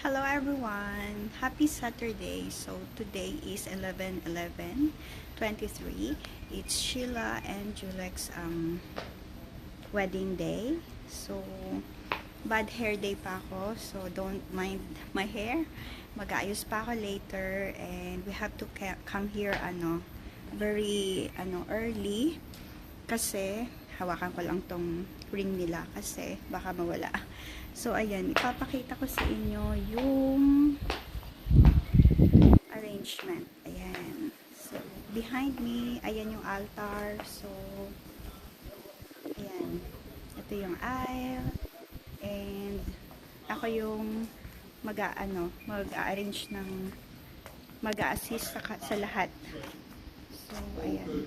Hello everyone! Happy Saturday! So today is 11/11/23. It's Sheila and Julek's wedding day. So bad hair day pa ako, so don't mind my hair. Mag-aayos pa ako later and we have to come here very early kasi hawakan ko lang tong ring nila kasi baka mawala. So ayan, ipapakita ko sa inyo yung arrangement. Ayan. So behind me, ayan yung altar. So ayan. Ito yung aisle and ako yung mag-arrange ng mag-a-assist sa lahat. So ayan.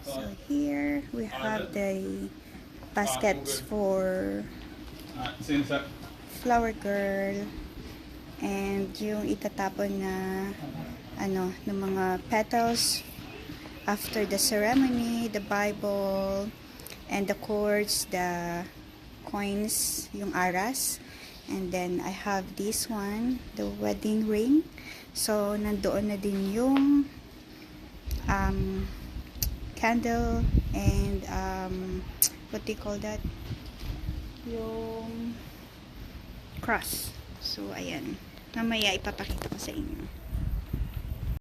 So here we have the baskets for flower girl and yung itatapon na ng mga petals after the ceremony, the Bible and the cords, the coins, yung aras. And then I have this one, the wedding ring. So nandoon na din yung candle and what do you call that? Yung cross. So ayan. Mamaya ipapakita ko sa inyo.